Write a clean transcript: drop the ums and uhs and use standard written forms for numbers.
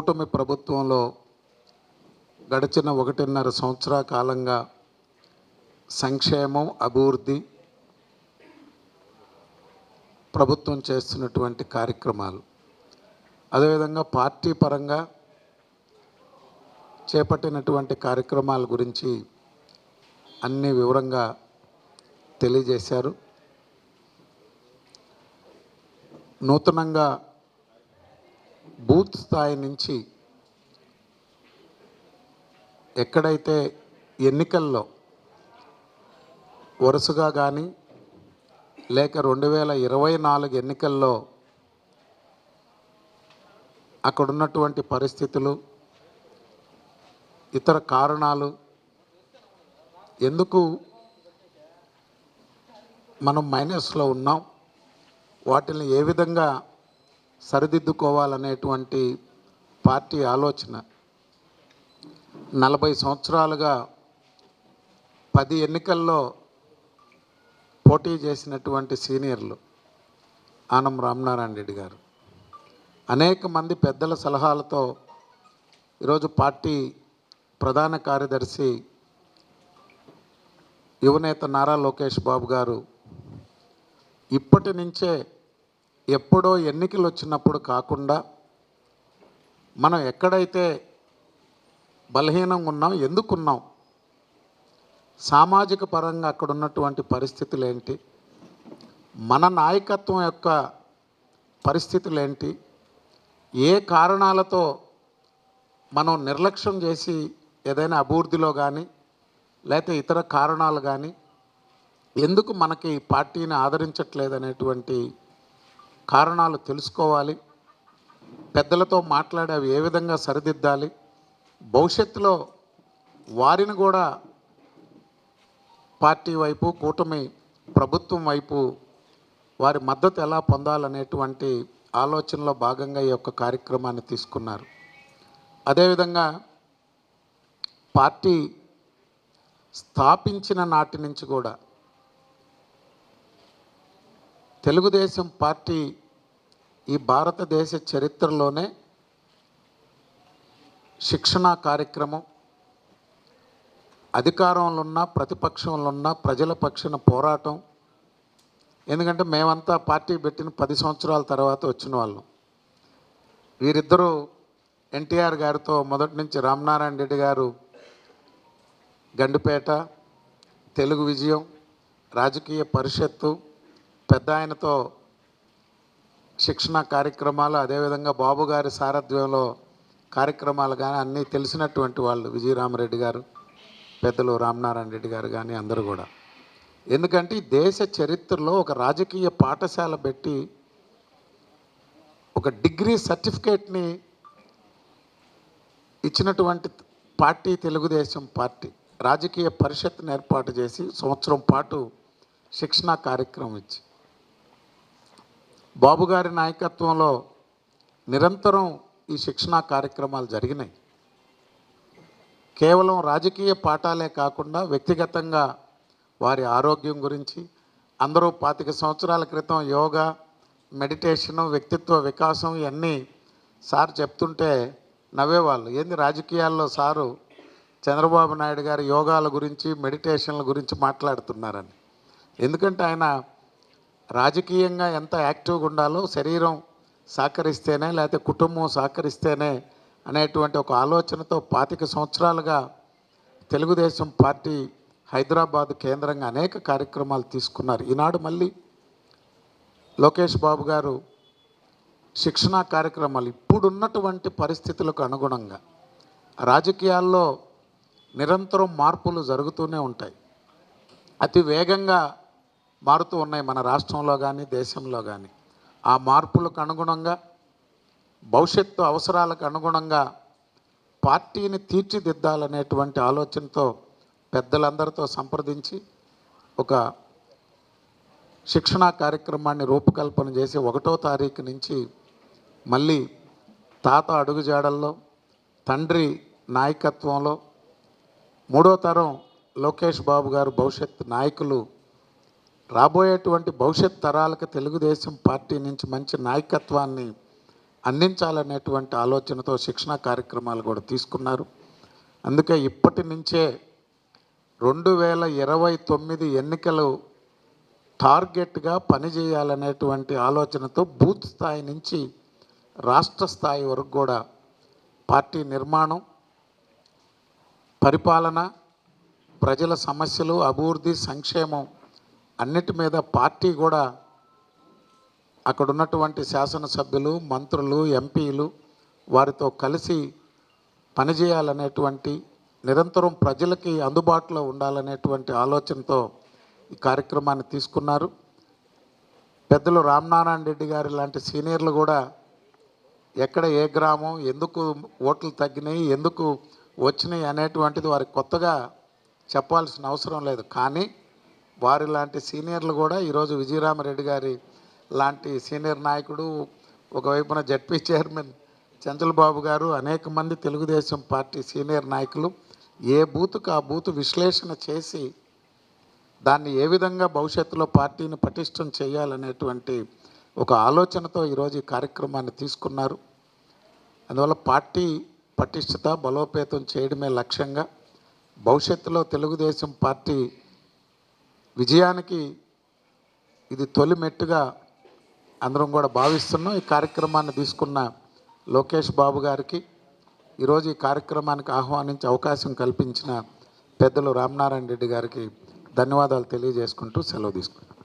కూటమి ప్రభుత్వంలో గడిచిన 1.5 సంవత్సరాల కాలంగా సంక్షేమం, అభివృద్ధి ప్రభుత్వం చేస్తున్నటువంటి కార్యక్రమాలు, అదేవిధంగా పార్టీ పరంగా చేపట్టినటువంటి కార్యక్రమాల గురించి అన్ని వివరంగా తెలియజేశారు. నూతనంగా బూత్ స్థాయి నుంచి ఎక్కడైతే ఎన్నికల్లో వరుసగా కానీ లేక 2024 ఎన్నికల్లో అక్కడున్నటువంటి పరిస్థితులు, ఇతర కారణాలు, ఎందుకు మనం మైనస్లో ఉన్నాం, వాటిని ఏ విధంగా సరిదిద్దుకోవాలనేటువంటి పార్టీ ఆలోచన 40 సంవత్సరాలుగా 10 ఎన్నికల్లో పోటీ చేసినటువంటి సీనియర్లు ఆనం రామనారాయణ రెడ్డి గారు అనేక మంది పెద్దల సలహాలతో ఈరోజు పార్టీ ప్రధాన కార్యదర్శి యువనేత నారా లోకేష్ బాబు గారు ఇప్పటి నుంచే ఎప్పుడో ఎన్నికలు వచ్చినప్పుడు కాకుండా మనం ఎక్కడైతే బలహీనంగా ఉన్నాం, ఎందుకున్నాం, సామాజిక పరంగా అక్కడ ఉన్నటువంటి పరిస్థితులు ఏంటి, మన నాయకత్వం యొక్క పరిస్థితులు ఏంటి, ఏ కారణాలతో మనం నిర్లక్ష్యం చేసి ఏదైనా అభివృద్ధిలో కానీ లేకపోతే ఇతర కారణాలు కానీ ఎందుకు మనకి పార్టీని ఆదరించట్లేదనేటువంటి కారణాలు తెలుసుకోవాలి. పెద్దలతో మాట్లాడి అవి ఏ విధంగా సరిదిద్దాలి, భవిష్యత్తులో వారిని కూడా పార్టీ వైపు, కూటమి ప్రభుత్వం వైపు వారి మద్దతు ఎలా పొందాలనేటువంటి ఆలోచనలో భాగంగా ఈ యొక్క కార్యక్రమాన్ని తీసుకున్నారు. అదేవిధంగా పార్టీ స్థాపించిన నాటి నుంచి కూడా తెలుగుదేశం పార్టీ ఈ భారతదేశ చరిత్రలోనే శిక్షణా కార్యక్రమం, అధికారంలో ఉన్న ప్రతిపక్షంలో ఉన్న ప్రజల పక్షాన పోరాటం. ఎందుకంటే మేమంతా పార్టీ పెట్టిన 10 సంవత్సరాల తర్వాత వచ్చిన వాళ్ళం. వీరిద్దరూ ఎన్టీఆర్ గారితో మొదటి నుంచి రామనారాయణ రెడ్డి గారు గండిపేట, తెలుగు విజయం, రాజకీయ పరిషత్తు, పెద్ద ఆయనతో శిక్షణా కార్యక్రమాలు, అదేవిధంగా బాబు గారి సారథ్యంలో కార్యక్రమాలు కానీ అన్నీ తెలిసినటువంటి వాళ్ళు. విజయరామరెడ్డి గారు, పెద్దలు రామనారాయణ రెడ్డి గారు కానీ అందరూ కూడా. ఎందుకంటే ఈ దేశ చరిత్రలో ఒక రాజకీయ పాఠశాల పెట్టి ఒక డిగ్రీ సర్టిఫికేట్ని ఇచ్చినటువంటి పార్టీ తెలుగుదేశం పార్టీ. రాజకీయ పరిషత్తును ఏర్పాటు చేసి సంవత్సరం పాటు శిక్షణా కార్యక్రమం ఇచ్చి బాబు గారి నాయకత్వంలో నిరంతరం ఈ శిక్షణా కార్యక్రమాలు జరిగినాయి. కేవలం రాజకీయ పాఠాలే కాకుండా వ్యక్తిగతంగా వారి ఆరోగ్యం గురించి అందరూ 25 సంవత్సరాల క్రితం యోగా, మెడిటేషను, వ్యక్తిత్వ వికాసం ఇవన్నీ సార్ చెప్తుంటే నవ్వేవాళ్ళు. ఏంది రాజకీయాల్లో సారు చంద్రబాబు నాయుడు గారు యోగాల గురించి, మెడిటేషన్ల గురించి మాట్లాడుతున్నారని. ఎందుకంటే ఆయన రాజకీయంగా ఎంత యాక్టివ్గా ఉండాలో, శరీరం సహకరిస్తేనే లేకపోతే కుటుంబం సహకరిస్తేనే అనేటువంటి ఒక ఆలోచనతో 25 సంవత్సరాలుగా తెలుగుదేశం పార్టీ హైదరాబాద్ కేంద్రంగా అనేక కార్యక్రమాలు తీసుకున్నారు. ఈనాడు మళ్ళీ లోకేష్ బాబు గారు శిక్షణా కార్యక్రమాలు ఇప్పుడున్నటువంటి పరిస్థితులకు అనుగుణంగా రాజకీయాల్లో నిరంతరం మార్పులు జరుగుతూనే ఉంటాయి. అతి వేగంగా మారుతూ ఉన్నాయి మన రాష్ట్రంలో కానీ దేశంలో కానీ. ఆ మార్పులకు అనుగుణంగా, భవిష్యత్తు అవసరాలకు అనుగుణంగా పార్టీని తీర్చిదిద్దాలనేటువంటి ఆలోచనతో పెద్దలందరితో సంప్రదించి ఒక శిక్షణా కార్యక్రమాన్ని రూపకల్పన చేసి 1వ తారీఖు నుంచి మళ్ళీ తాత అడుగుజాడల్లో, తండ్రి నాయకత్వంలో 3వ తరం లోకేష్ బాబు గారు భవిష్యత్ నాయకులు రాబోయేటువంటి భవిష్యత్ తరాలకు తెలుగుదేశం పార్టీ నుంచి మంచి నాయకత్వాన్ని అందించాలనేటువంటి ఆలోచనతో శిక్షణ కార్యక్రమాలు కూడా తీసుకున్నారు. అందుకే ఇప్పటి నుంచే 2029 ఎన్నికలు టార్గెట్గా పనిచేయాలనేటువంటి ఆలోచనతో బూత్ స్థాయి నుంచి రాష్ట్ర స్థాయి వరకు కూడా పార్టీ నిర్మాణం, పరిపాలన, ప్రజల సమస్యలు, అభివృద్ధి, సంక్షేమం అన్నిటి మీద పార్టీ కూడా అక్కడ ఉన్నటువంటి శాసనసభ్యులు, మంత్రులు, ఎంపీలు వారితో కలిసి పనిచేయాలనేటువంటి, నిరంతరం ప్రజలకి అందుబాటులో ఉండాలనేటువంటి ఆలోచనతో ఈ కార్యక్రమాన్ని తీసుకున్నారు. పెద్దలు రామనారాయణ రెడ్డి గారి లాంటి సీనియర్లు కూడా ఎక్కడ ఏ గ్రామం ఎందుకు ఓట్లు తగ్గినాయి, ఎందుకు వచ్చినాయి అనేటువంటిది వారికి కొత్తగా చెప్పాల్సిన అవసరం లేదు. కానీ వారి లాంటి సీనియర్లు కూడా ఈరోజు విజయరామరెడ్డి గారి లాంటి సీనియర్ నాయకుడు, ఒకవైపున జడ్పీ చైర్మన్ చంద్రబాబు గారు, అనేక మంది తెలుగుదేశం పార్టీ సీనియర్ నాయకులు ఏ బూత్కు ఆ బూత్ విశ్లేషణ చేసి దాన్ని ఏ విధంగా భవిష్యత్తులో పార్టీని పటిష్టం చేయాలనేటువంటి ఒక ఆలోచనతో ఈరోజు ఈ కార్యక్రమాన్ని తీసుకున్నారు. అందువల్ల పార్టీ పటిష్టత బలోపేతం చేయడమే లక్ష్యంగా భవిష్యత్తులో తెలుగుదేశం పార్టీ విజయానికి ఇది తొలి మెట్టుగా అందరం కూడా భావిస్తున్నాం. ఈ కార్యక్రమాన్ని తీసుకున్న లోకేష్ బాబు గారికి, ఈరోజు ఈ కార్యక్రమానికి ఆహ్వానించి అవకాశం కల్పించిన పెద్దలు రామనారాయణ రెడ్డి గారికి ధన్యవాదాలు తెలియజేసుకుంటూ సెలవు తీసుకుంటాం.